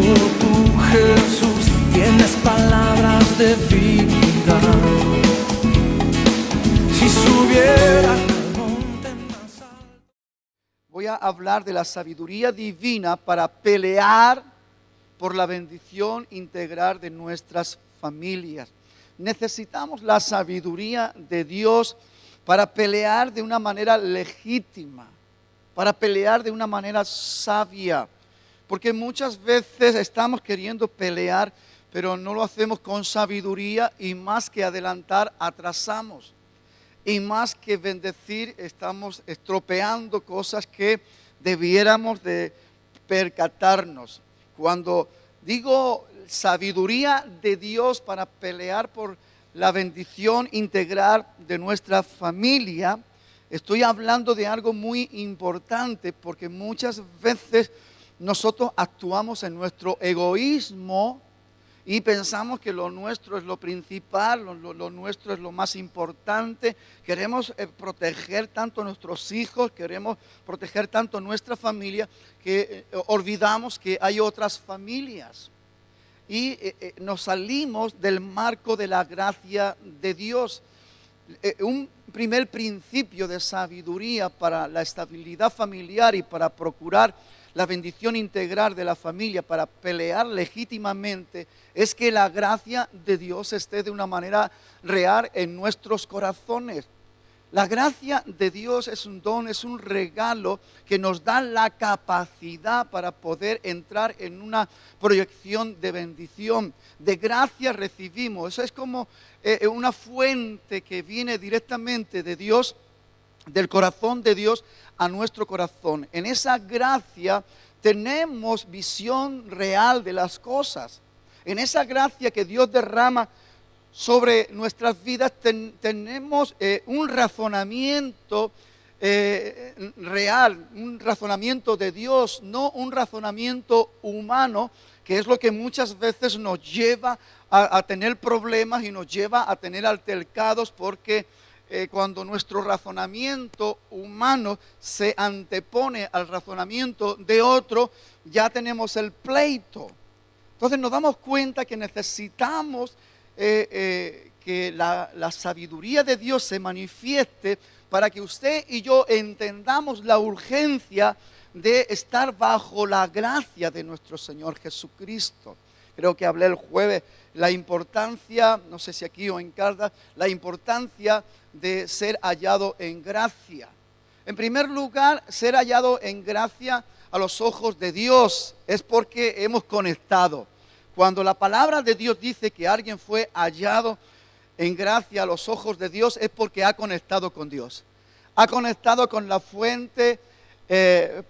tú, Jesús, tienes palabras de vida. Si subiera al monte más alto. Voy a hablar de la sabiduría divina para pelear por la bendición integral de nuestras familias. Necesitamos la sabiduría de Dios para pelear de una manera legítima, para pelear de una manera sabia, porque muchas veces estamos queriendo pelear, pero no lo hacemos con sabiduría, y más que adelantar, atrasamos, y más que bendecir, estamos estropeando cosas que debiéramos de percatarnos. Cuando digo sabiduría de Dios para pelear por la bendición integral de nuestra familia, estoy hablando de algo muy importante, porque muchas veces nosotros actuamos en nuestro egoísmo y pensamos que lo nuestro es lo principal, lo nuestro es lo más importante. Queremos proteger tanto a nuestros hijos, queremos proteger tanto a nuestra familia, que olvidamos que hay otras familias. Y nos salimos del marco de la gracia de Dios. Un primer principio de sabiduría para la estabilidad familiar y para procurar la bendición integral de la familia, para pelear legítimamente, es que la gracia de Dios esté de una manera real en nuestros corazones. La gracia de Dios es un don, es un regalo que nos da la capacidad para poder entrar en una proyección de bendición. De gracia recibimos. Eso es como una fuente que viene directamente de Dios, del corazón de Dios a nuestro corazón. En esa gracia tenemos visión real de las cosas. En esa gracia que Dios derrama sobre nuestras vidas tenemos un razonamiento real, un razonamiento de Dios, no un razonamiento humano, que es lo que muchas veces nos lleva a tener problemas y nos lleva a tener altercados, porque cuando nuestro razonamiento humano se antepone al razonamiento de otro, ya tenemos el pleito. Entonces nos damos cuenta que necesitamos que la sabiduría de Dios se manifieste para que usted y yo entendamos la urgencia de estar bajo la gracia de nuestro Señor Jesucristo. Creo que hablé el jueves la importancia, no sé si aquí o en Caldas, la importancia de ser hallado en gracia. En primer lugar, ser hallado en gracia a los ojos de Dios es porque hemos conectado. Cuando la palabra de Dios dice que alguien fue hallado en gracia a los ojos de Dios, es porque ha conectado con Dios. Ha conectado con la fuente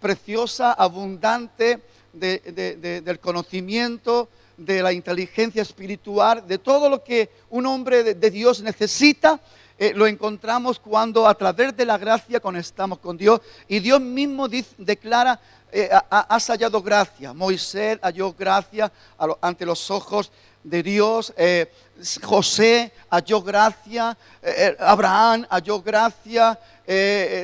preciosa, abundante del conocimiento, de la inteligencia espiritual, de todo lo que un hombre de Dios necesita. Lo encontramos cuando a través de la gracia conectamos con Dios, y Dios mismo declara: has hallado gracia. Moisés halló gracia ante los ojos de Dios, José halló gracia, Abraham halló gracia,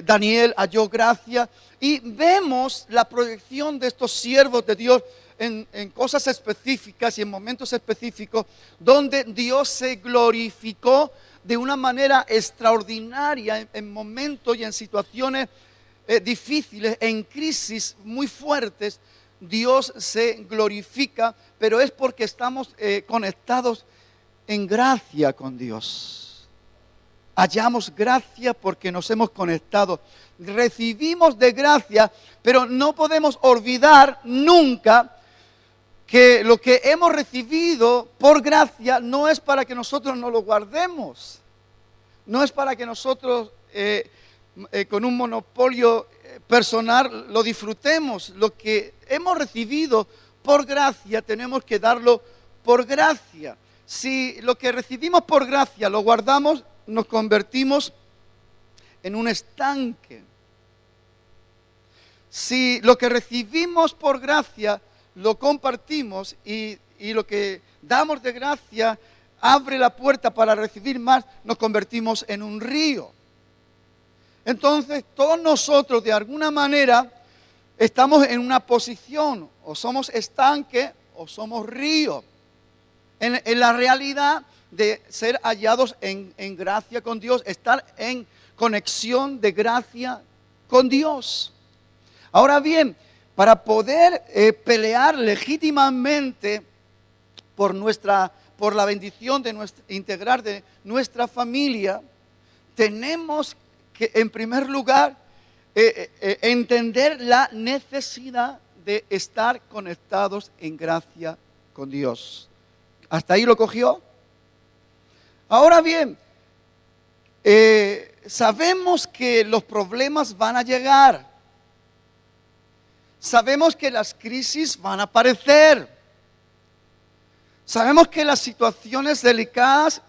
Daniel halló gracia, y vemos la proyección de estos siervos de Dios en cosas específicas y en momentos específicos donde Dios se glorificó de una manera extraordinaria en momentos y en situaciones difíciles, en crisis muy fuertes. Dios se glorifica, pero es porque estamos conectados en gracia con Dios. Hallamos gracia porque nos hemos conectado. Recibimos de gracia, pero no podemos olvidar nunca que lo que hemos recibido por gracia no es para que nosotros no lo guardemos. No es para que nosotros con un monopolio personal lo disfrutemos. Lo que hemos recibido por gracia tenemos que darlo por gracia. Si lo que recibimos por gracia lo guardamos, nos convertimos en un estanque. Si lo que recibimos por gracia lo compartimos y lo que damos de gracia abre la puerta para recibir más, nos convertimos en un río. Entonces todos nosotros de alguna manera estamos en una posición, o somos estanque o somos río. En la realidad de ser hallados en gracia con Dios, estar en conexión de gracia con Dios. Ahora bien, para poder pelear legítimamente por la bendición de integrar de nuestra familia, tenemos que en primer lugar entender la necesidad de estar conectados en gracia con Dios. ¿Hasta ahí lo cogió? Ahora bien, sabemos que los problemas van a llegar. Sabemos que las crisis van a aparecer. Sabemos que las situaciones delicadas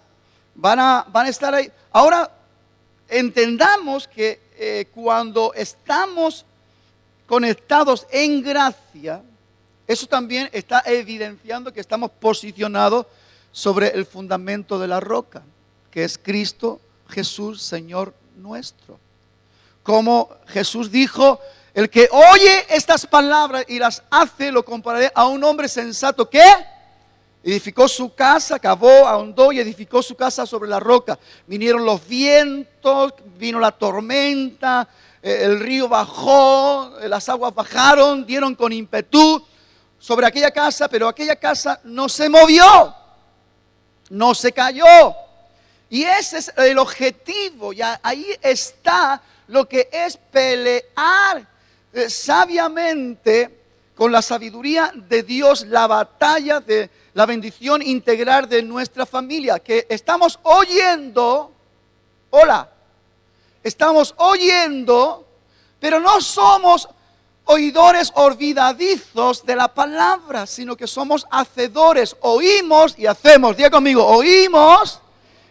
van a estar ahí. Ahora, entendamos que cuando estamos conectados en gracia, eso también está evidenciando que estamos posicionados sobre el fundamento de la roca, que es Cristo Jesús, Señor nuestro. Como Jesús dijo, el que oye estas palabras y las hace, lo compararé a un hombre sensato que edificó su casa, cavó, ahondó y edificó su casa sobre la roca. Vinieron los vientos, vino la tormenta, el río bajó, las aguas bajaron, dieron con ímpetu sobre aquella casa, pero aquella casa no se movió, no se cayó. Y ese es el objetivo, ya ahí está lo que es pelear sabiamente con la sabiduría de Dios, la batalla de la bendición integral de nuestra familia, que estamos oyendo, estamos oyendo, pero no somos oidores olvidadizos de la palabra, sino que somos hacedores, oímos y hacemos. Diga conmigo, oímos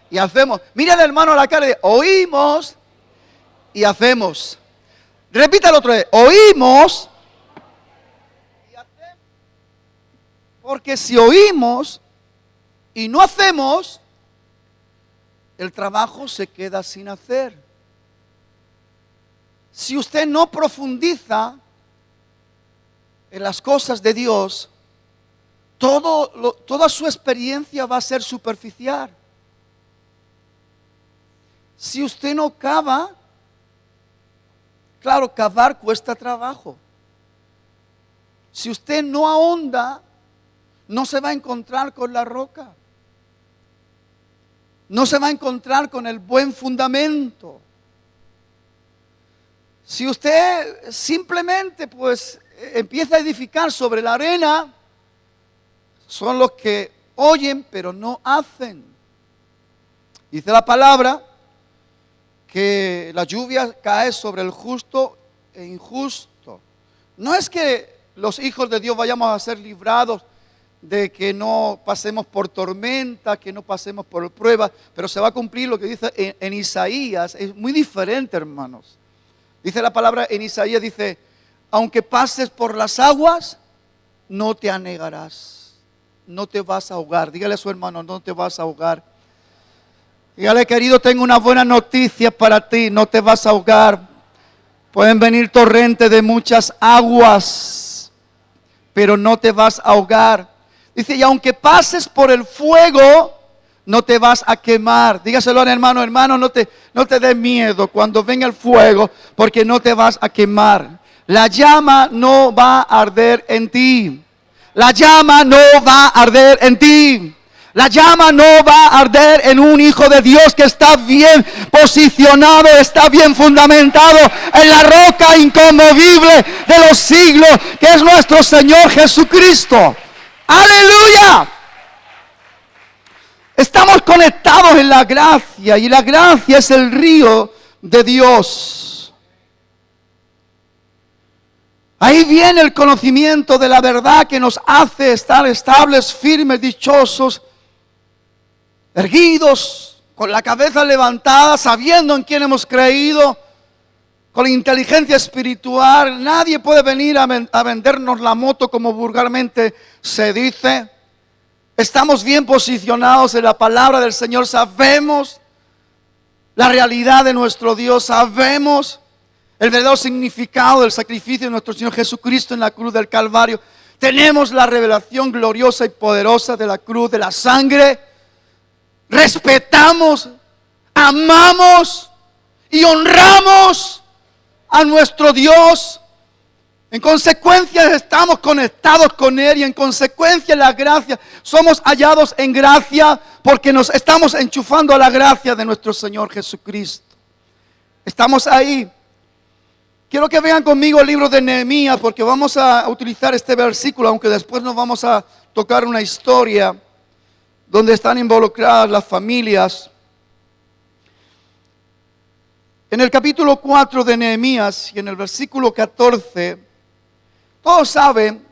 y hacemos. Mira al hermano a la cara y dice, oímos y hacemos. Repítalo otra vez, oímos y hacemos. Porque si oímos y no hacemos, el trabajo se queda sin hacer. Si usted no profundiza en las cosas de Dios, toda su experiencia va a ser superficial. Si usted no cava, claro, cavar cuesta trabajo. Si usted no ahonda, no se va a encontrar con la roca. No se va a encontrar con el buen fundamento. Si usted simplemente pues empieza a edificar sobre la arena, son los que oyen pero no hacen. Dice la palabra que la lluvia cae sobre el justo e injusto. No es que los hijos de Dios vayamos a ser librados de que no pasemos por tormenta, que no pasemos por pruebas, pero se va a cumplir lo que dice en Isaías. Es muy diferente, hermanos. Dice la palabra en Isaías, dice, aunque pases por las aguas, no te anegarás, no te vas a ahogar. Dígale a su hermano, no te vas a ahogar. Dígale, querido, tengo una buena noticia para ti, no te vas a ahogar. Pueden venir torrentes de muchas aguas, pero no te vas a ahogar. Dice, y aunque pases por el fuego, no te vas a quemar. Dígaselo al hermano, hermano, no te des miedo cuando venga el fuego, porque no te vas a quemar. La llama no va a arder en ti. La llama no va a arder en ti. La llama no va a arder en un hijo de Dios que está bien posicionado, está bien fundamentado en la roca inconmovible de los siglos, que es nuestro Señor Jesucristo. ¡Aleluya! Estamos conectados en la gracia y la gracia es el río de Dios. Ahí viene el conocimiento de la verdad que nos hace estar estables, firmes, dichosos, erguidos, con la cabeza levantada, sabiendo en quién hemos creído, con la inteligencia espiritual. Nadie puede venir a vendernos la moto como vulgarmente se dice. Estamos bien posicionados en la palabra del Señor, sabemos la realidad de nuestro Dios, sabemos el verdadero significado del sacrificio de nuestro Señor Jesucristo en la cruz del Calvario. tenemos la revelación gloriosa y poderosa de la cruz, de la sangre, respetamos, amamos y honramos a nuestro Dios. En consecuencia estamos conectados con Él y en consecuencia la gracia, somos hallados en gracia porque nos estamos enchufando a la gracia de nuestro Señor Jesucristo. Estamos ahí. Quiero que vean conmigo el libro de Nehemías porque vamos a utilizar este versículo, aunque después nos vamos a tocar una historia donde están involucradas las familias. En el capítulo 4 de Nehemías y en el versículo 14, todos saben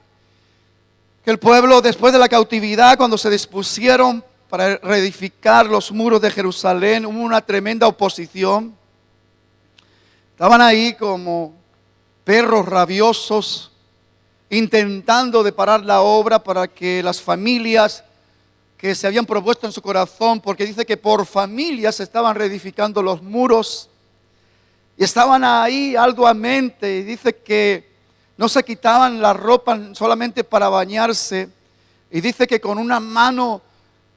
que el pueblo después de la cautividad, cuando se dispusieron para reedificar los muros de Jerusalén, hubo una tremenda oposición. Estaban ahí como perros rabiosos, intentando de parar la obra para que las familias que se habían propuesto en su corazón, porque dice que por familias se estaban reedificando los muros, y estaban ahí arduamente, y dice que no se quitaban la ropa solamente para bañarse, y dice que con una mano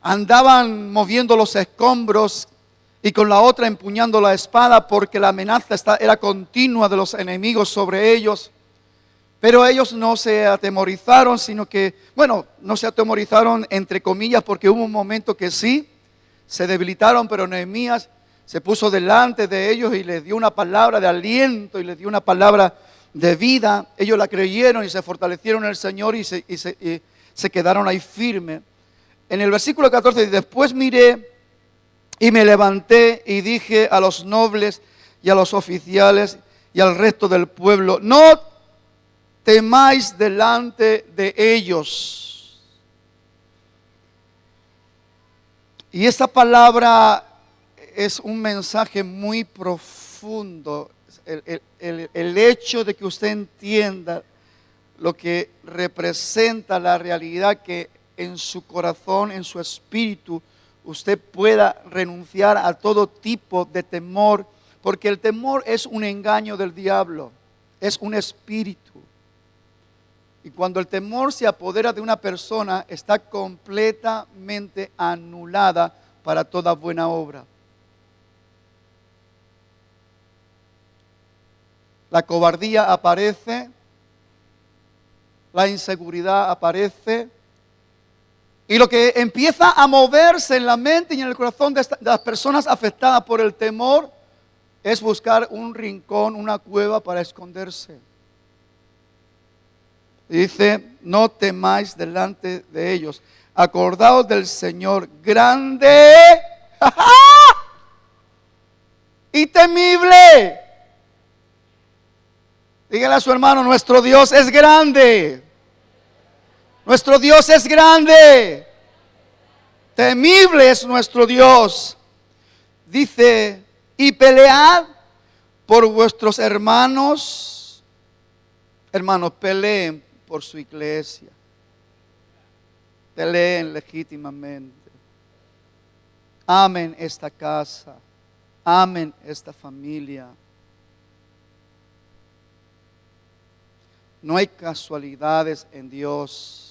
andaban moviendo los escombros, y con la otra empuñando la espada porque la amenaza era continua de los enemigos sobre ellos. Pero ellos no se atemorizaron, sino que, no se atemorizaron entre comillas porque hubo un momento que sí, se debilitaron, pero Nehemías se puso delante de ellos y les dio una palabra de aliento y les dio una palabra de vida. Ellos la creyeron y se fortalecieron en el Señor y se quedaron ahí firmes. En el versículo 14, después miré y me levanté y dije a los nobles y a los oficiales y al resto del pueblo: no temáis delante de ellos. Y esta palabra es un mensaje muy profundo. El hecho de que usted entienda lo que representa la realidad, que en su corazón, en su espíritu, usted pueda renunciar a todo tipo de temor, porque el temor es un engaño del diablo, es un espíritu. Y cuando el temor se apodera de una persona, está completamente anulada para toda buena obra. La cobardía aparece, la inseguridad aparece, y lo que empieza a moverse en la mente y en el corazón de las personas afectadas por el temor es buscar un rincón, una cueva para esconderse. Dice: no temáis delante de ellos, acordaos del Señor grande y temible. Dígale a su hermano: nuestro Dios es grande. Nuestro Dios es grande. Temible es nuestro Dios. Dice: y pelead por vuestros hermanos. Hermanos, peleen por su iglesia. Peleen legítimamente. Amen esta casa. Amen esta familia. No hay casualidades en Dios.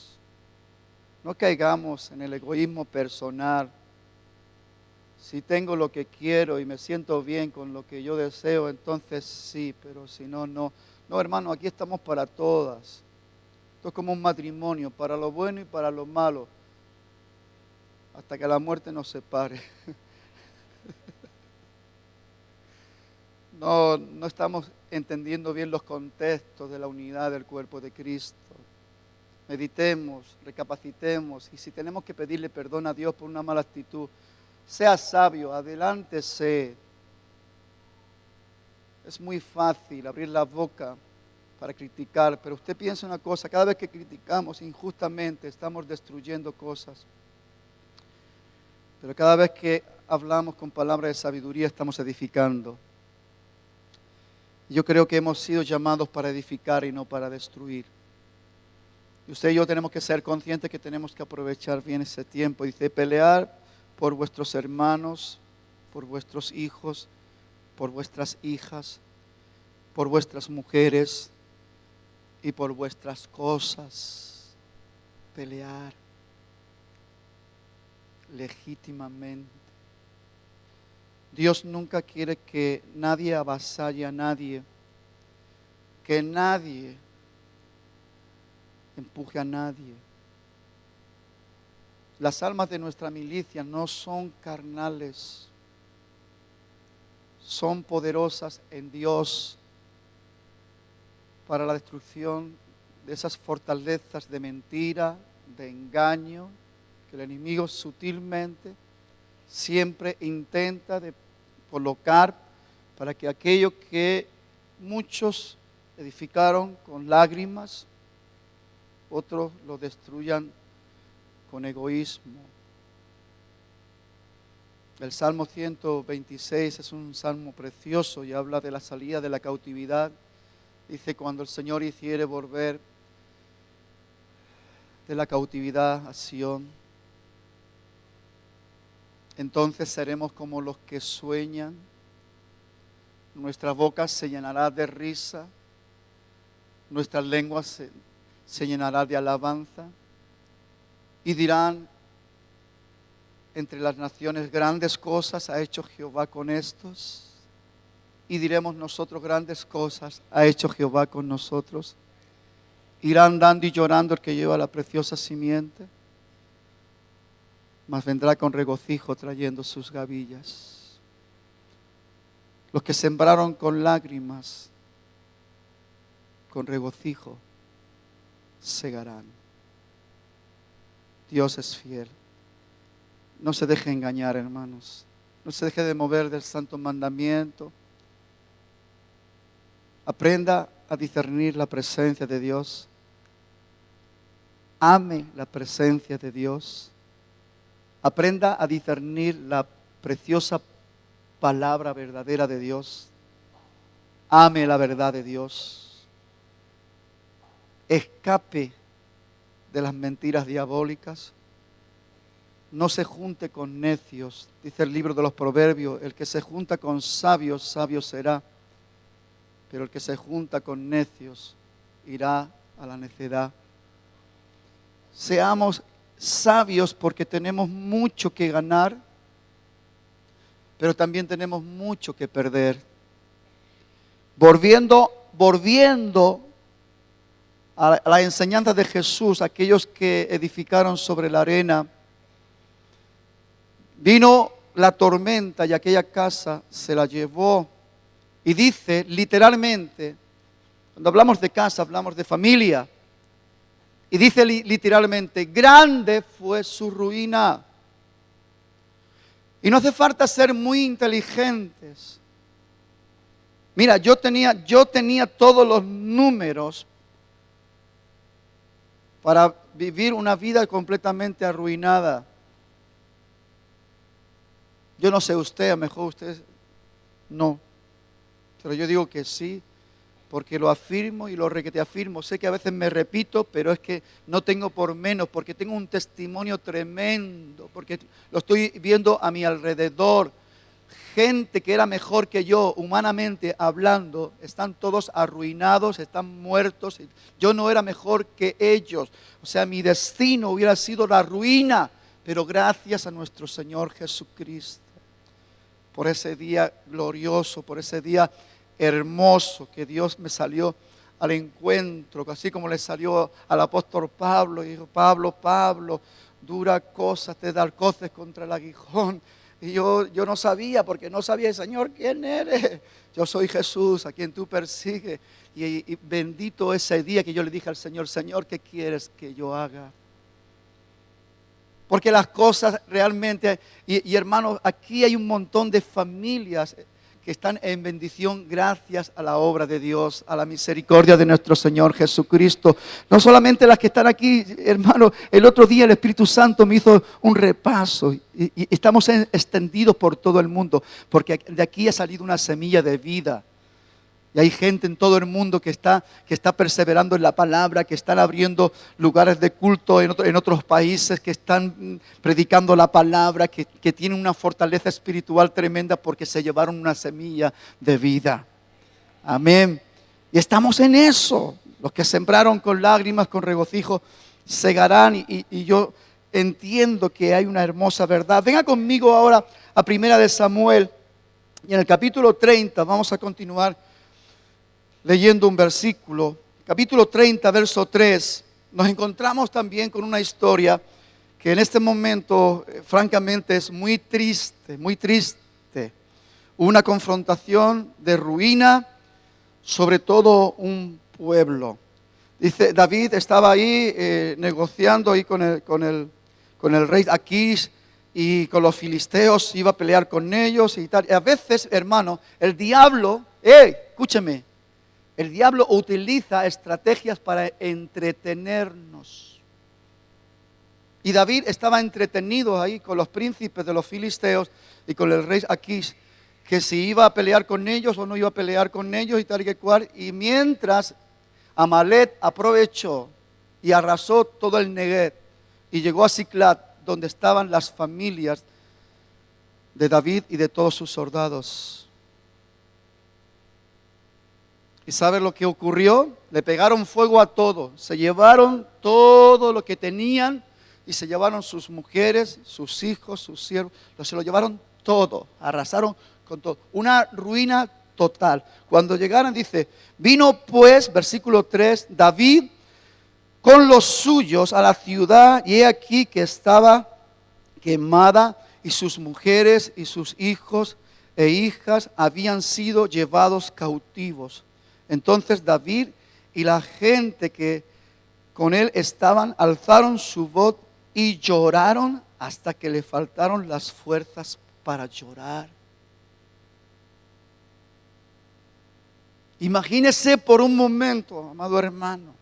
No caigamos en el egoísmo personal. Si tengo lo que quiero y me siento bien con lo que yo deseo, entonces sí, pero si no, no. No, hermano, aquí estamos para todas. Esto es como un matrimonio, para lo bueno y para lo malo, hasta que la muerte nos separe. No estamos entendiendo bien los contextos de la unidad del cuerpo de Cristo. Meditemos, recapacitemos, y si tenemos que pedirle perdón a Dios por una mala actitud, sea sabio, adelántese. Es muy fácil abrir la boca para criticar, pero usted piensa una cosa: cada vez que criticamos injustamente estamos destruyendo cosas, pero cada vez que hablamos con palabras de sabiduría estamos edificando. Yo creo que hemos sido llamados para edificar y no para destruir. Y usted y yo tenemos que ser conscientes que tenemos que aprovechar bien ese tiempo. Dice: pelear por vuestros hermanos, por vuestros hijos, por vuestras hijas, por vuestras mujeres y por vuestras cosas. pelear legítimamente. Dios nunca quiere que nadie avasalle a nadie, que nadie empuje a nadie. Las almas de nuestra milicia no son carnales, son poderosas en Dios para la destrucción de esas fortalezas de mentira, de engaño, que el enemigo sutilmente siempre intenta de colocar para que aquello que muchos edificaron con lágrimas, otros lo destruyan con egoísmo. El Salmo 126 es un salmo precioso y habla de la salida de la cautividad. Dice: cuando el Señor hiciere volver de la cautividad a Sión, entonces seremos como los que sueñan, nuestra boca se llenará de risa, nuestra lengua se llenará de alabanza, y dirán entre las naciones: grandes cosas ha hecho Jehová con estos. Y diremos nosotros: grandes cosas ha hecho Jehová con nosotros. Irá andando y llorando el que lleva la preciosa simiente, mas vendrá con regocijo trayendo sus gavillas. Los que sembraron con lágrimas, con regocijo segarán. Dios es fiel. No se deje engañar, hermanos. No se deje de mover del santo mandamiento. Aprenda a discernir la presencia de Dios. Ame la presencia de Dios. Aprenda a discernir la preciosa palabra verdadera de Dios. Ame la verdad de Dios. Escape de las mentiras diabólicas. No se junte con necios. Dice el libro de los Proverbios: el que se junta con sabios, sabio será. Pero el que se junta con necios irá a la necedad. Seamos sabios porque tenemos mucho que ganar, pero también tenemos mucho que perder. Volviendo a la enseñanza de Jesús, aquellos que edificaron sobre la arena, vino la tormenta y aquella casa se la llevó. Y dice literalmente, cuando hablamos de casa, hablamos de familia. Y dice literalmente: grande fue su ruina. Y no hace falta ser muy inteligentes. Mira, yo tenía todos los números para vivir una vida completamente arruinada. Yo no sé usted, a lo mejor usted no. Pero yo digo que sí, porque lo afirmo y lo requete afirmo. Sé que a veces me repito, pero es que no tengo por menos, porque tengo un testimonio tremendo, porque lo estoy viendo a mi alrededor. Gente que era mejor que yo, humanamente hablando, están todos arruinados, están muertos. Yo no era mejor que ellos. O sea, mi destino hubiera sido la ruina, pero gracias a nuestro Señor Jesucristo, por ese día glorioso, por ese día hermoso que Dios me salió al encuentro, así como le salió al apóstol Pablo, y dijo: Pablo, dura cosa te dar coces contra el aguijón. Y yo no sabía, porque no sabía: Señor, ¿quién eres? Yo soy Jesús, a quien tú persigues. Y bendito ese día que yo le dije al Señor: Señor, ¿qué quieres que yo haga? Porque las cosas realmente, y hermanos, aquí hay un montón de familias que están en bendición gracias a la obra de Dios, a la misericordia de nuestro Señor Jesucristo. No solamente las que están aquí, hermanos. El otro día el Espíritu Santo me hizo un repaso y estamos extendidos por todo el mundo, porque de aquí ha salido una semilla de vida. Y hay gente en todo el mundo que está perseverando en la palabra, que están abriendo lugares de culto en otros países, que están predicando la palabra, que tienen una fortaleza espiritual tremenda porque se llevaron una semilla de vida. Amén. Y estamos en eso. Los que sembraron con lágrimas, con regocijo, cegarán y yo entiendo que hay una hermosa verdad. Venga conmigo ahora a Primera de Samuel y en el capítulo 30 vamos a continuar leyendo un versículo. Capítulo 30, verso 3. Nos encontramos también con una historia que en este momento, francamente, es muy triste, muy triste. Una confrontación de ruina sobre todo un pueblo. Dice, David estaba ahí negociando ahí con el rey Aquís y con los filisteos, iba a pelear con ellos y tal. Y a veces, hermano, el diablo, escúcheme, el diablo utiliza estrategias para entretenernos. Y David estaba entretenido ahí con los príncipes de los filisteos y con el rey Aquís, que si iba a pelear con ellos o no iba a pelear con ellos y tal y cual. Y mientras Amalek aprovechó y arrasó todo el Negev y llegó a Siclag, donde estaban las familias de David y de todos sus soldados. ¿Y sabe lo que ocurrió? Le pegaron fuego a todo, se llevaron todo lo que tenían y se llevaron sus mujeres, sus hijos, sus siervos, se lo llevaron todo, arrasaron con todo, una ruina total. Cuando llegaron dice, vino pues, versículo 3, David con los suyos a la ciudad y he aquí que estaba quemada y sus mujeres y sus hijos e hijas habían sido llevados cautivos. Entonces David y la gente que con él estaban alzaron su voz y lloraron hasta que le faltaron las fuerzas para llorar. Imagínese por un momento, amado hermano.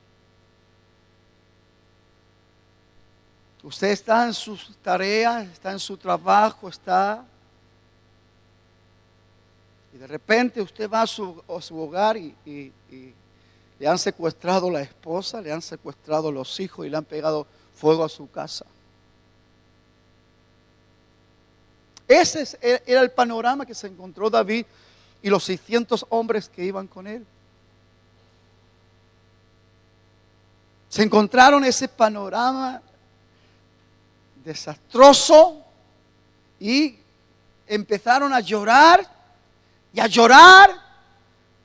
Usted está en sus tareas, está en su trabajo, y de repente usted va a su hogar y le han secuestrado la esposa, le han secuestrado los hijos y le han pegado fuego a su casa. Ese era el panorama que se encontró David y los 600 hombres que iban con él. Se encontraron ese panorama desastroso y empezaron a llorar y a llorar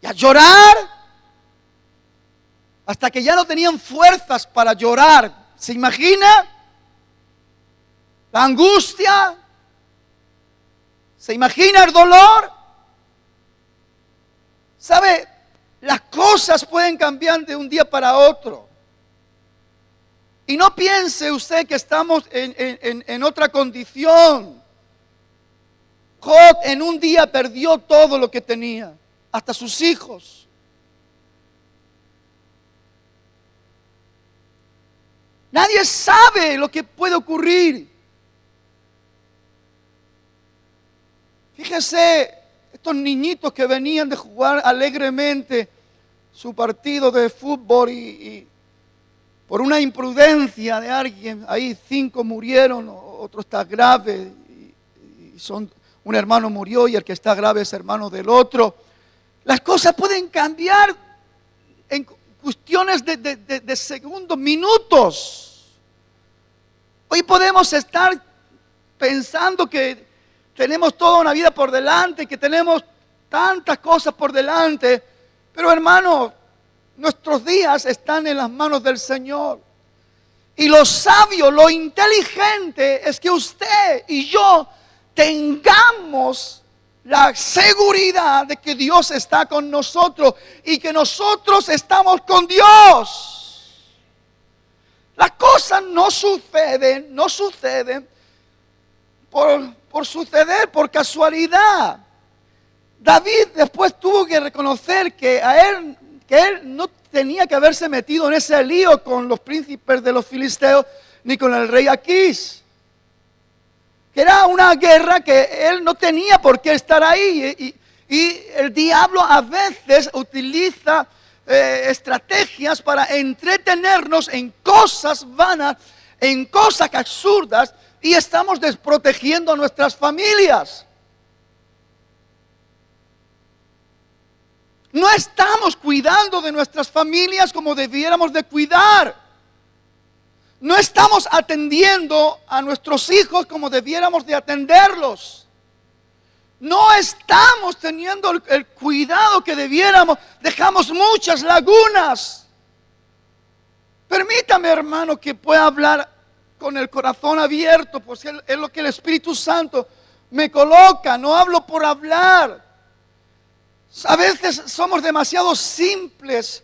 y a llorar hasta que ya no tenían fuerzas para llorar. ¿Se imagina? La angustia. ¿Se imagina el dolor? ¿Sabe? Las cosas pueden cambiar de un día para otro. Y no piense usted que estamos en otra condición. Job en un día perdió todo lo que tenía, hasta sus hijos. Nadie sabe lo que puede ocurrir. Fíjese, estos niñitos que venían de jugar alegremente su partido de fútbol y por una imprudencia de alguien, ahí 5 murieron, otro está grave, un hermano murió y el que está grave es hermano del otro. Las cosas pueden cambiar en cuestiones de segundos, minutos. Hoy podemos estar pensando que tenemos toda una vida por delante, que tenemos tantas cosas por delante, pero hermano, nuestros días están en las manos del Señor. Y lo sabio, lo inteligente es que usted y yo tengamos la seguridad de que Dios está con nosotros y que nosotros estamos con Dios. Las cosas no suceden por suceder, por casualidad. David después tuvo que reconocer que él no tenía que haberse metido en ese lío con los príncipes de los filisteos ni con el rey Aquís. Que era una guerra que él no tenía por qué estar ahí. Y el diablo a veces utiliza estrategias para entretenernos en cosas vanas, en cosas absurdas, y estamos desprotegiendo a nuestras familias. No estamos cuidando de nuestras familias como debiéramos de cuidar. no estamos atendiendo a nuestros hijos como debiéramos de atenderlos. No estamos teniendo el cuidado que debiéramos. Dejamos muchas lagunas. Permítame, hermano, que pueda hablar con el corazón abierto, pues es lo que el Espíritu Santo me coloca. No hablo por hablar. A veces somos demasiado simples.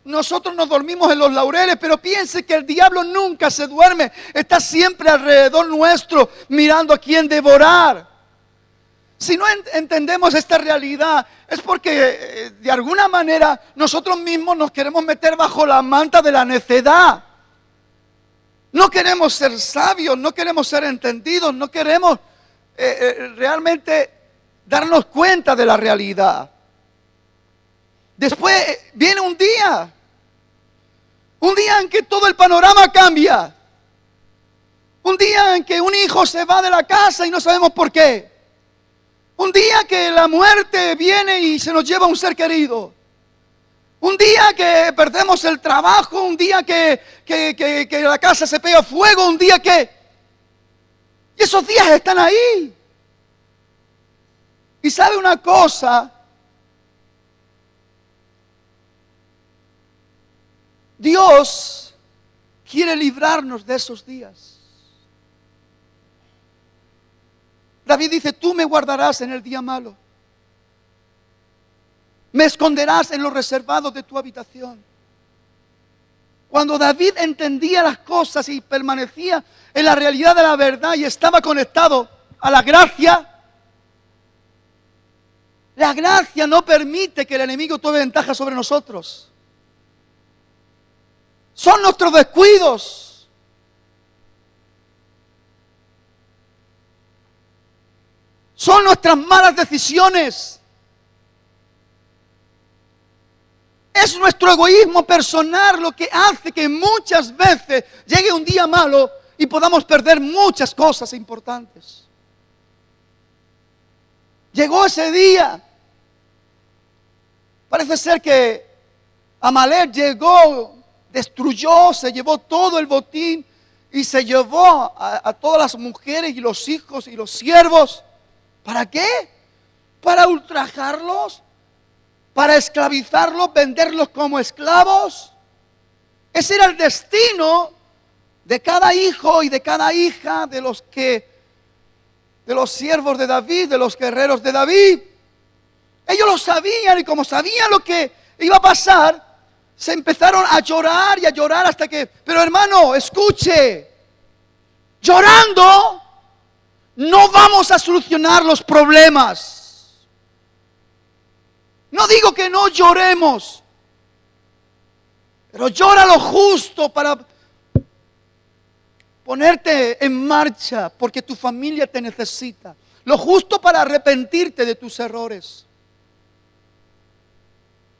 Nosotros nos dormimos en los laureles, pero piense que el diablo nunca se duerme. Está siempre alrededor nuestro, mirando a quién devorar. Si no entendemos esta realidad, es porque de alguna manera nosotros mismos nos queremos meter bajo la manta de la necedad. No queremos ser sabios, no queremos ser entendidos, no queremos realmente darnos cuenta de la realidad. Después viene un día en que todo el panorama cambia. Un día en que un hijo se va de la casa y no sabemos por qué. Un día que la muerte viene y se nos lleva un ser querido. Un día que perdemos el trabajo, un día que la casa se pega fuego, un día que... Y esos días están ahí. Y sabe una cosa, Dios quiere librarnos de esos días. David dice, tú me guardarás en el día malo. Me esconderás en los reservados de tu habitación. Cuando David entendía las cosas y permanecía en la realidad de la verdad y estaba conectado a la gracia no permite que el enemigo tome ventaja sobre nosotros. Son nuestros descuidos. Son nuestras malas decisiones. Es nuestro egoísmo personal lo que hace que muchas veces llegue un día malo y podamos perder muchas cosas importantes. Llegó ese día. Parece ser que Amalek llegó, destruyó, se llevó todo el botín y se llevó a todas las mujeres y los hijos y los siervos. ¿Para qué? Para ultrajarlos, para esclavizarlos, venderlos como esclavos. Ese era el destino de cada hijo y de cada hija de los siervos de David, de los guerreros de David. Ellos lo sabían y como sabían lo que iba a pasar, se empezaron a llorar y a llorar hasta que... Pero hermano, escuche, llorando no vamos a solucionar los problemas. No digo que no lloremos, pero llora lo justo para ponerte en marcha, porque tu familia te necesita. Lo justo para arrepentirte de tus errores.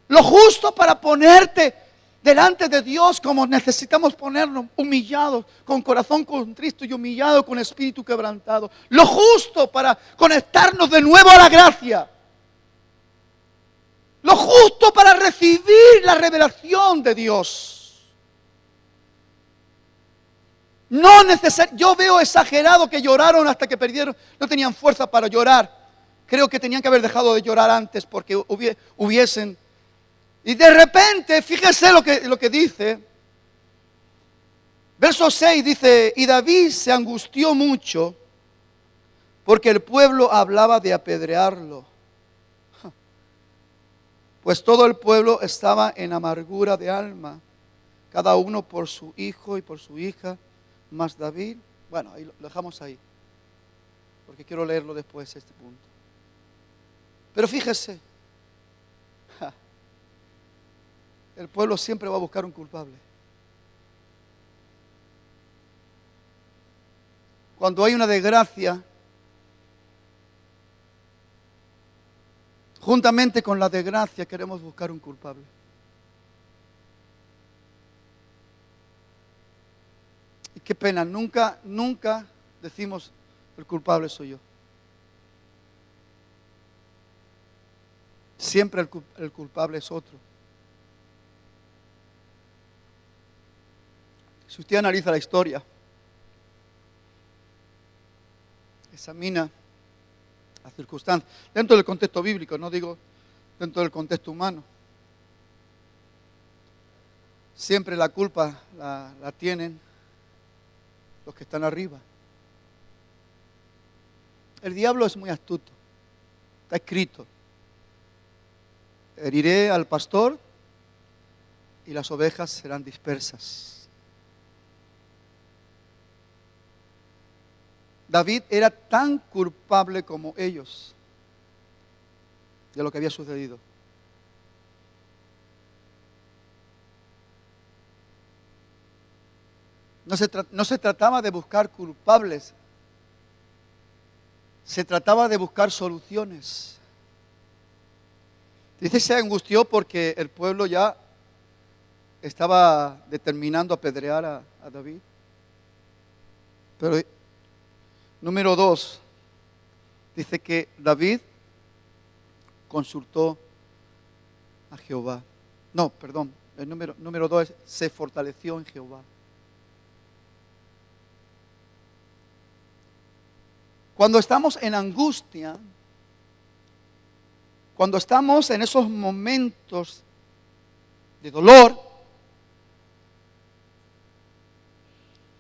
Lo justo para ponerte delante de Dios como necesitamos ponernos, humillados, con corazón contristo y humillado, con espíritu quebrantado. Lo justo para conectarnos de nuevo a la gracia. Lo justo para recibir la revelación de Dios. No yo veo exagerado que lloraron hasta que perdieron, no tenían fuerza para llorar. Creo que tenían que haber dejado de llorar antes porque hubiesen. Y de repente, fíjese lo que dice. Verso 6 dice, y David se angustió mucho porque el pueblo hablaba de apedrearlo. Pues todo el pueblo estaba en amargura de alma, cada uno por su hijo y por su hija, más David. Bueno, ahí lo dejamos ahí, porque quiero leerlo después, este punto. Pero fíjese, el pueblo siempre va a buscar un culpable. Cuando hay una desgracia, juntamente con la desgracia queremos buscar un culpable. Y qué pena, nunca decimos el culpable soy yo. Siempre el culpable es otro. Si usted analiza la historia, examina las circunstancias, dentro del contexto bíblico, no digo dentro del contexto humano, siempre la culpa la tienen los que están arriba. El diablo es muy astuto, está escrito: heriré al pastor y las ovejas serán dispersas. David era tan culpable como ellos de lo que había sucedido. No se trataba de buscar culpables, se trataba de buscar soluciones. Dice, se angustió porque el pueblo ya estaba determinando apedrear a David. Pero número 2, dice que David consultó a Jehová. No, perdón, el número 2 es, se fortaleció en Jehová. Cuando estamos en angustia, cuando estamos en esos momentos de dolor,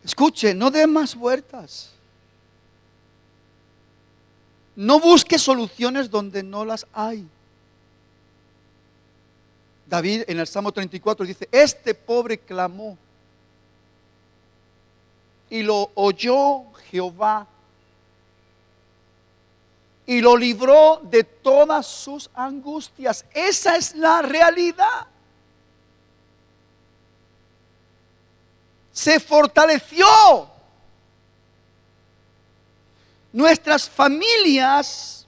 escuche, no dé más vueltas. No busque soluciones donde no las hay. David en el Salmo 34 dice, este pobre clamó y lo oyó Jehová y lo libró de todas sus angustias. Esa es la realidad. Se fortaleció. Nuestras familias,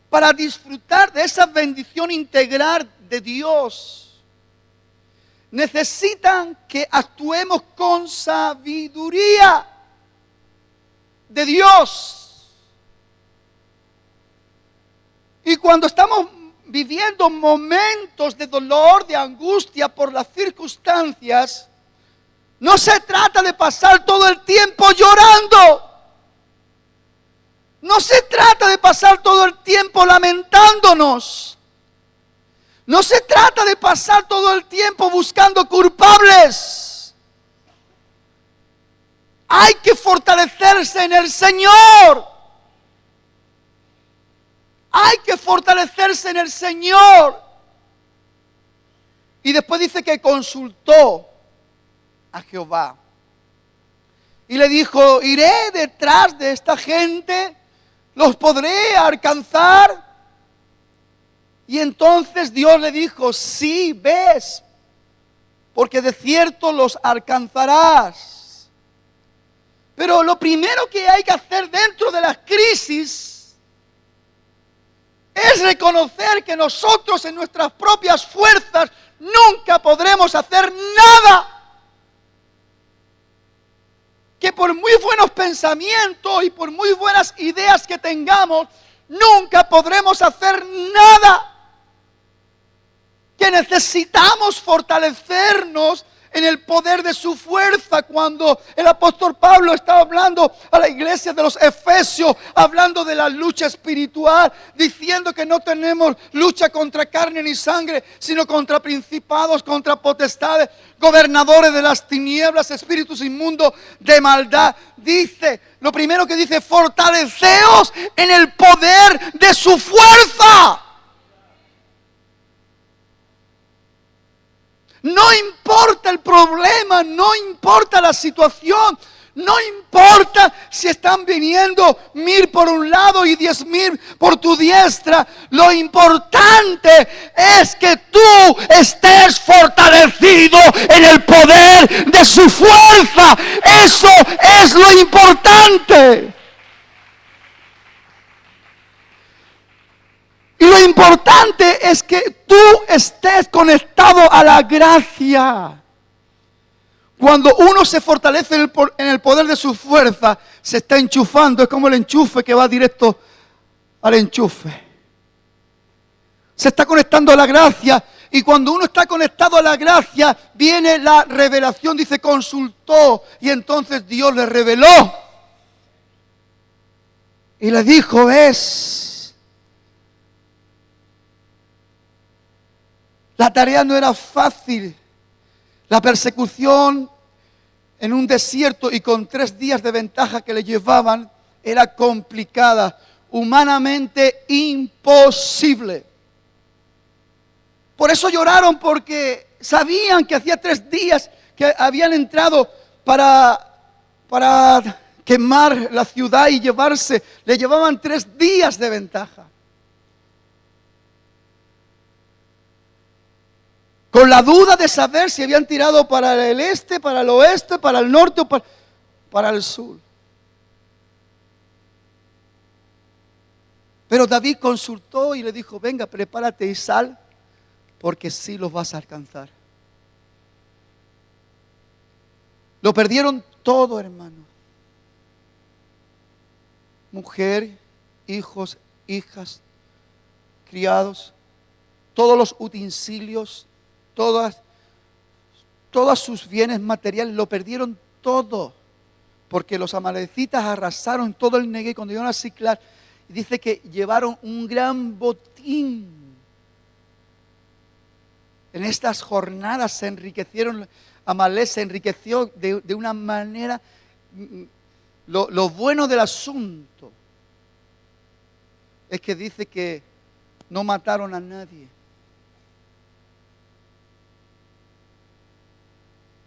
para disfrutar de esa bendición integral de Dios, necesitan que actuemos con sabiduría de Dios. Y cuando estamos viviendo momentos de dolor, de angustia por las circunstancias, no se trata de pasar todo el tiempo llorando. No se trata de pasar todo el tiempo lamentándonos. No se trata de pasar todo el tiempo buscando culpables. Hay que fortalecerse en el Señor. Hay que fortalecerse en el Señor. Y después dice que consultó a Jehová. Y le dijo, iré detrás de esta gente, los podré alcanzar. Y entonces Dios le dijo, sí, ves, porque de cierto los alcanzarás. Pero lo primero que hay que hacer dentro de las crisis es reconocer que nosotros en nuestras propias fuerzas nunca podremos hacer nada. Que por muy buenos pensamientos y por muy buenas ideas que tengamos, nunca podremos hacer nada. Que necesitamos fortalecernos en el poder de su fuerza. Cuando el apóstol Pablo estaba hablando a la iglesia de los Efesios, hablando de la lucha espiritual, diciendo que no tenemos lucha contra carne ni sangre, sino contra principados, contra potestades, gobernadores de las tinieblas, espíritus inmundos de maldad. Dice, lo primero que dice, fortaleceos en el poder de su fuerza. No importa el problema, no importa la situación, no importa si están viniendo 1000 por un lado y 10,000 por tu diestra. Lo importante es que tú estés fortalecido en el poder de su fuerza. Eso es lo importante. Y lo importante es que tú estés conectado a la gracia. Cuando uno se fortalece en el poder de su fuerza, se está enchufando. Es como el enchufe que va directo al enchufe. Se está conectando a la gracia. Y cuando uno está conectado a la gracia, viene la revelación, dice, consultó. Y entonces Dios le reveló. Y le dijo, ves, la tarea no era fácil. La persecución en un desierto y con 3 días de ventaja que le llevaban era complicada, humanamente imposible. Por eso lloraron, porque sabían que hacía 3 días que habían entrado para quemar la ciudad y llevarse. Le llevaban 3 días de ventaja. Con la duda de saber si habían tirado para el este, para el oeste, para el norte o para el sur. Pero David consultó y le dijo, venga, prepárate y sal, porque sí los vas a alcanzar. Lo perdieron todo, hermano. Mujer, hijos, hijas, criados, todos los utensilios, todos sus bienes materiales, lo perdieron todo, porque los amalecitas arrasaron todo el Negev. Cuando llegaron a Siclag, dice que llevaron un gran botín. En estas jornadas se enriquecieron, Amalec se enriqueció de una manera. Lo bueno del asunto es que dice que no mataron a nadie.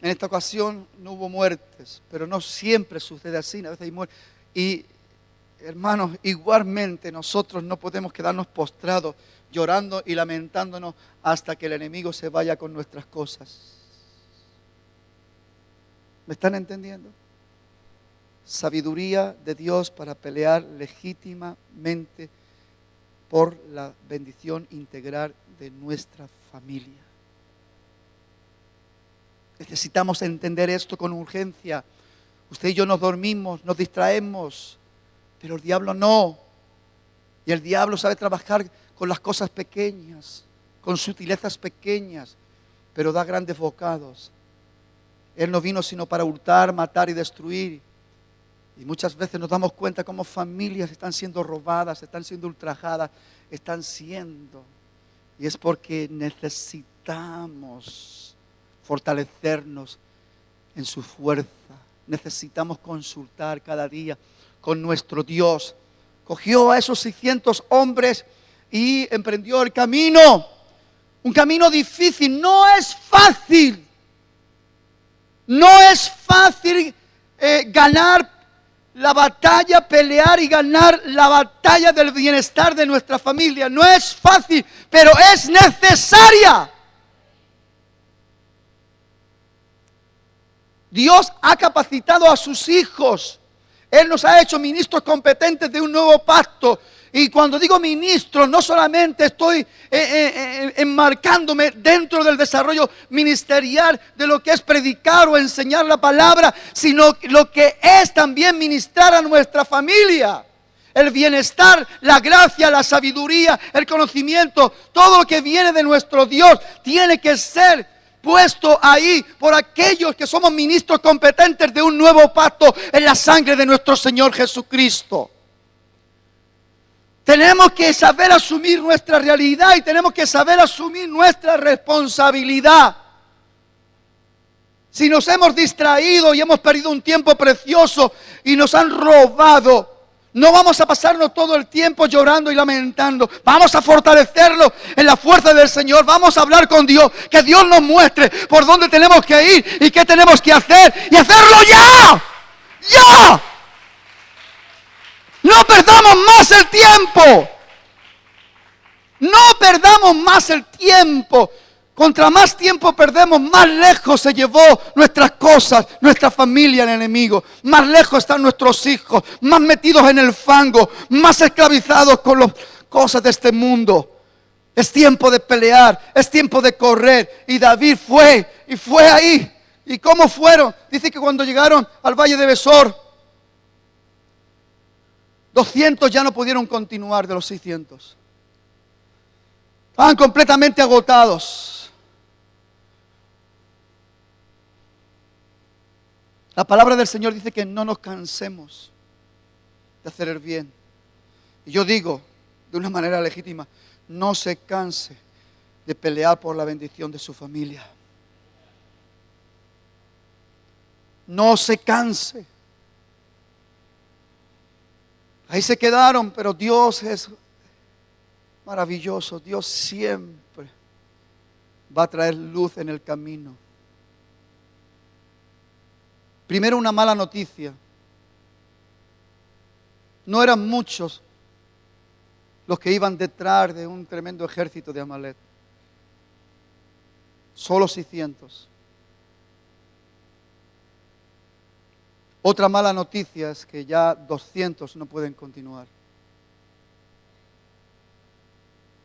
En esta ocasión no hubo muertes, pero no siempre sucede así, a veces hay muertes. Y hermanos, igualmente nosotros no podemos quedarnos postrados, llorando y lamentándonos hasta que el enemigo se vaya con nuestras cosas. ¿Me están entendiendo? Sabiduría de Dios para pelear legítimamente por la bendición integral de nuestra familia. Necesitamos entender esto con urgencia. Usted y yo nos dormimos, nos distraemos, pero el diablo no. Y el diablo sabe trabajar con las cosas pequeñas, con sutilezas pequeñas, pero da grandes bocados. Él no vino sino para hurtar, matar y destruir. Y muchas veces nos damos cuenta cómo familias están siendo robadas, están siendo ultrajadas, y es porque necesitamos fortalecernos en su fuerza. Necesitamos consultar cada día con nuestro Dios. Cogió a esos 600 hombres y emprendió el camino. Un camino difícil, no es fácil. No es fácil ganar la batalla, pelear y ganar la batalla del bienestar de nuestra familia. No es fácil, pero es necesaria. Dios ha capacitado a sus hijos. Él nos ha hecho ministros competentes de un nuevo pacto. Y cuando digo ministro, no solamente estoy enmarcándome dentro del desarrollo ministerial de lo que es predicar o enseñar la palabra, sino lo que es también ministrar a nuestra familia. El bienestar, la gracia, la sabiduría, el conocimiento, todo lo que viene de nuestro Dios tiene que ser puesto ahí por aquellos que somos ministros competentes de un nuevo pacto en la sangre de nuestro Señor Jesucristo. Tenemos que saber asumir nuestra realidad y tenemos que saber asumir nuestra responsabilidad. Si nos hemos distraído y hemos perdido un tiempo precioso y nos han robado, no vamos a pasarnos todo el tiempo llorando y lamentando. Vamos a fortalecerlo en la fuerza del Señor. Vamos a hablar con Dios. Que Dios nos muestre por dónde tenemos que ir y qué tenemos que hacer. ¡Y hacerlo ya! ¡Ya! No perdamos más el tiempo. No perdamos más el tiempo. Contra más tiempo perdemos, más lejos se llevó nuestras cosas, nuestra familia, el enemigo. Más lejos están nuestros hijos, más metidos en el fango, más esclavizados con las cosas de este mundo. Es tiempo de pelear, es tiempo de correr. Y David fue ahí. ¿Y cómo fueron? Dice que cuando llegaron al valle de Besor, 200 ya no pudieron continuar de los 600. Estaban completamente agotados. La palabra del Señor dice que no nos cansemos de hacer el bien. Y yo digo, de una manera legítima, no se canse de pelear por la bendición de su familia. No se canse. Ahí se quedaron, pero Dios es maravilloso. Dios siempre va a traer luz en el camino. Primero, una mala noticia. No eran muchos los que iban detrás de un tremendo ejército de Amalek. Solo 600. Otra mala noticia es que ya 200 no pueden continuar.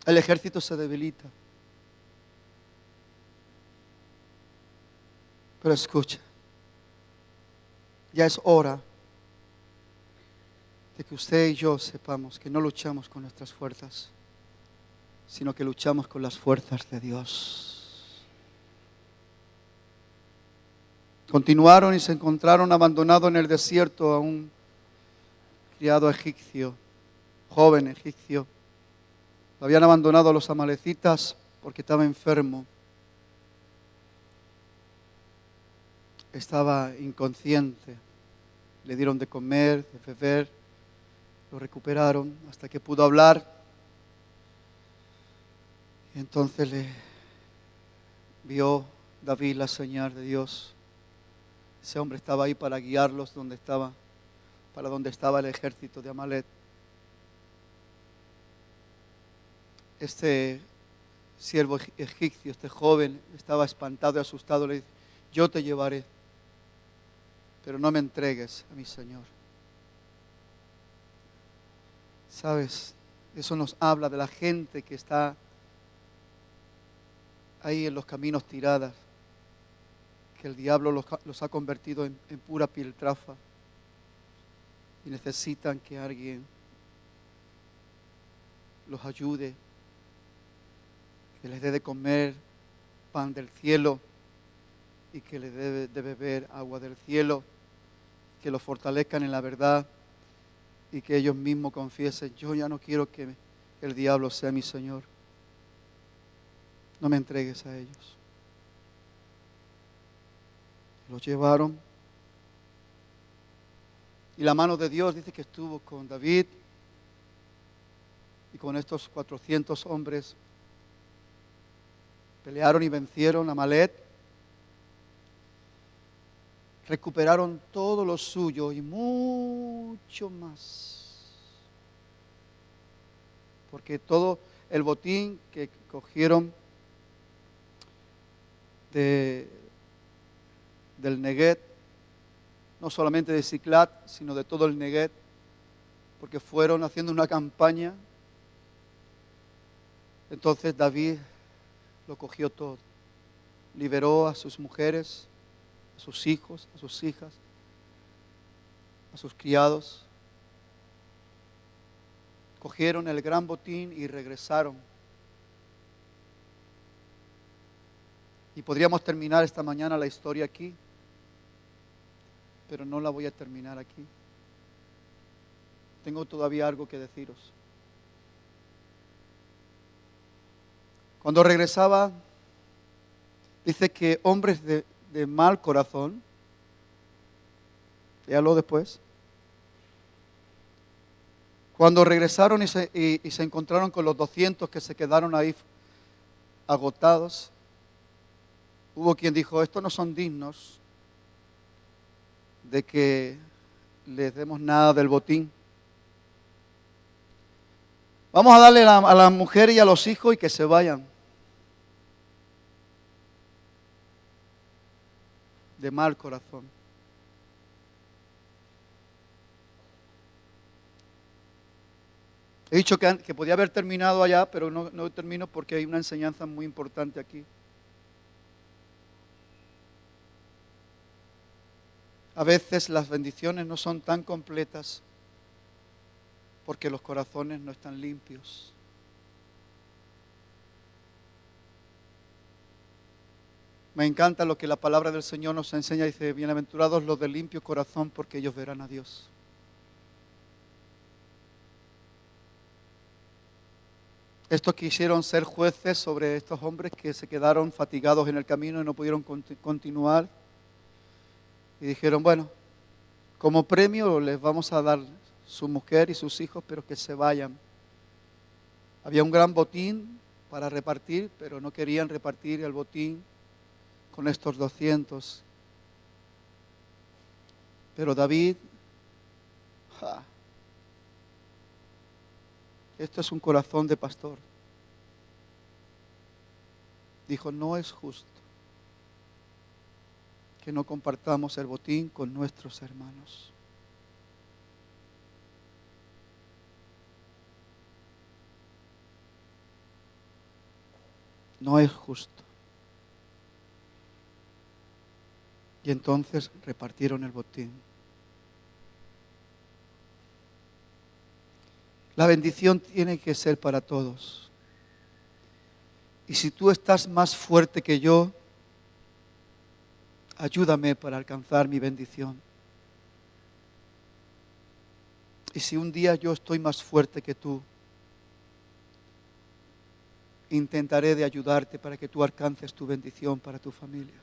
El ejército se debilita. Pero escucha, ya es hora de que usted y yo sepamos que no luchamos con nuestras fuerzas, sino que luchamos con las fuerzas de Dios. Continuaron y se encontraron abandonado en el desierto a un criado egipcio, joven egipcio. Lo habían abandonado a los amalecitas porque estaba enfermo. Estaba inconsciente. Le dieron de comer, de beber. Lo recuperaron hasta que pudo hablar. Y entonces le vio David la señal de Dios. Ese hombre estaba ahí para guiarlos para donde estaba el ejército de Amalek. Este siervo egipcio, este joven, estaba espantado y asustado. Le dice: yo te llevaré, pero no me entregues a mi Señor. ¿Sabes? Eso nos habla de la gente que está ahí en los caminos tiradas, que el diablo los ha convertido en pura piltrafa y necesitan que alguien los ayude, que les dé de comer pan del cielo y que les dé de beber agua del cielo, que los fortalezcan en la verdad y que ellos mismos confiesen: yo ya no quiero que el diablo sea mi Señor, no me entregues a ellos. Los llevaron y la mano de Dios dice que estuvo con David y con estos 400 hombres. Pelearon y vencieron a Amalek, recuperaron todo lo suyo y mucho más, porque todo el botín que cogieron del Neguet, no solamente de Siclat, sino de todo el Neguet, porque fueron haciendo una campaña. Entonces David lo cogió todo, liberó a sus mujeres, a sus hijos, a sus hijas, a sus criados. Cogieron el gran botín y regresaron. Y podríamos terminar esta mañana la historia aquí, pero no la voy a terminar aquí. Tengo todavía algo que deciros. Cuando regresaba, dice que hombres de mal corazón, léalo después, cuando regresaron y se encontraron con los 200 que se quedaron ahí agotados, hubo quien dijo: estos no son dignos de que les demos nada del botín. Vamos a darle a la mujer y a los hijos y que se vayan. De mal corazón. He dicho que podía haber terminado allá, pero no termino porque hay una enseñanza muy importante aquí. A veces las bendiciones no son tan completas porque los corazones no están limpios. Me encanta lo que la palabra del Señor nos enseña. Dice, bienaventurados los de limpio corazón, porque ellos verán a Dios. Estos quisieron ser jueces sobre estos hombres que se quedaron fatigados en el camino y no pudieron continuar. Y dijeron, bueno, como premio les vamos a dar su mujer y sus hijos, pero que se vayan. Había un gran botín para repartir, pero no querían repartir el botín con estos 200. Pero David, esto es un corazón de pastor. Dijo, no es justo que no compartamos el botín con nuestros hermanos. No es justo. Y entonces repartieron el botín. La bendición tiene que ser para todos. Y si tú estás más fuerte que yo, ayúdame para alcanzar mi bendición. Y si un día yo estoy más fuerte que tú, intentaré de ayudarte para que tú alcances tu bendición para tu familia.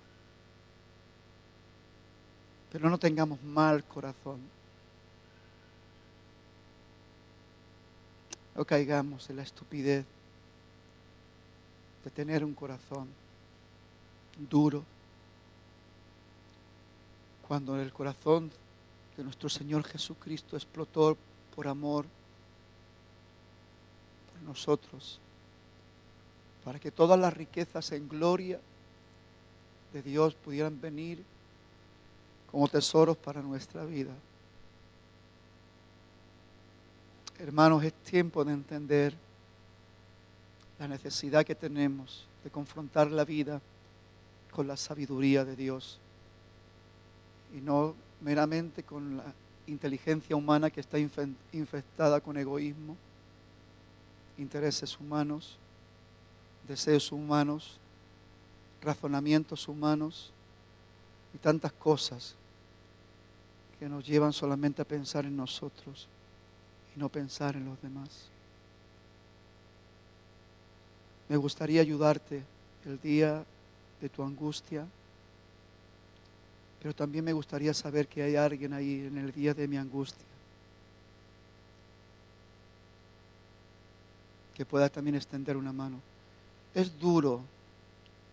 Pero no tengamos mal corazón. No caigamos en la estupidez de tener un corazón duro, cuando el corazón de nuestro Señor Jesucristo explotó por amor por nosotros, para que todas las riquezas en gloria de Dios pudieran venir como tesoros para nuestra vida. Hermanos, es tiempo de entender la necesidad que tenemos de confrontar la vida con la sabiduría de Dios y no meramente con la inteligencia humana que está infectada con egoísmo, intereses humanos, deseos humanos, razonamientos humanos y tantas cosas que nos llevan solamente a pensar en nosotros y no pensar en los demás. Me gustaría ayudarte el día de tu angustia, pero también me gustaría saber que hay alguien ahí en el día de mi angustia que pueda también extender una mano. Es duro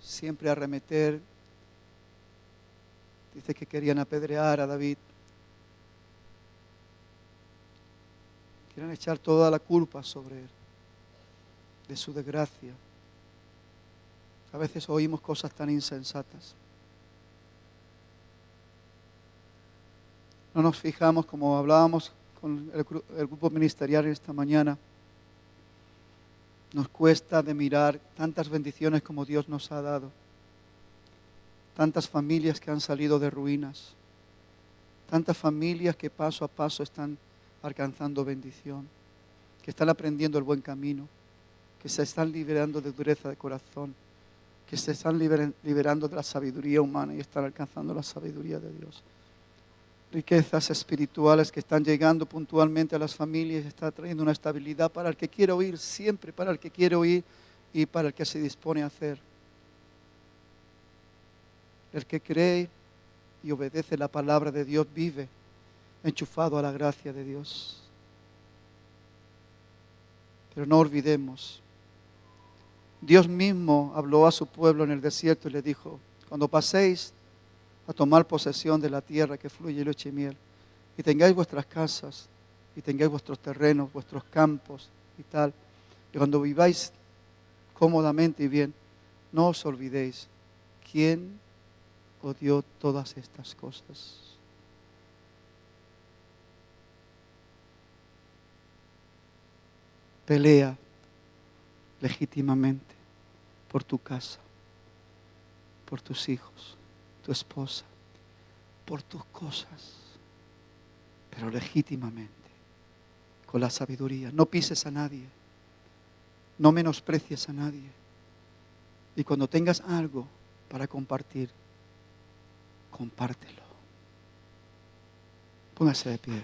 siempre arremeter. Dice que querían apedrear a David. Quieren echar toda la culpa sobre él, de su desgracia. A veces oímos cosas tan insensatas. No nos fijamos, como hablábamos con el grupo ministerial esta mañana, nos cuesta de mirar tantas bendiciones como Dios nos ha dado. Tantas familias que han salido de ruinas. Tantas familias que paso a paso están alcanzando bendición. Que están aprendiendo el buen camino. Que se están liberando de dureza de corazón. Que se están liberando de la sabiduría humana y están alcanzando la sabiduría de Dios. Riquezas espirituales que están llegando puntualmente a las familias, está trayendo una estabilidad para el que quiere oír, siempre para el que quiere oír y para el que se dispone a hacer. El que cree y obedece la palabra de Dios vive enchufado a la gracia de Dios. Pero no olvidemos, Dios mismo habló a su pueblo en el desierto y le dijo, cuando paséis a tomar posesión de la tierra que fluye leche y miel, y tengáis vuestras casas, y tengáis vuestros terrenos, vuestros campos y tal, y cuando viváis cómodamente y bien, no os olvidéis quién os dio todas estas cosas. Pelea legítimamente por tu casa, por tus hijos, tu esposa, por tus cosas, pero legítimamente, con la sabiduría. No pises a nadie, no menosprecies a nadie. Y cuando tengas algo para compartir, compártelo. Póngase de pie.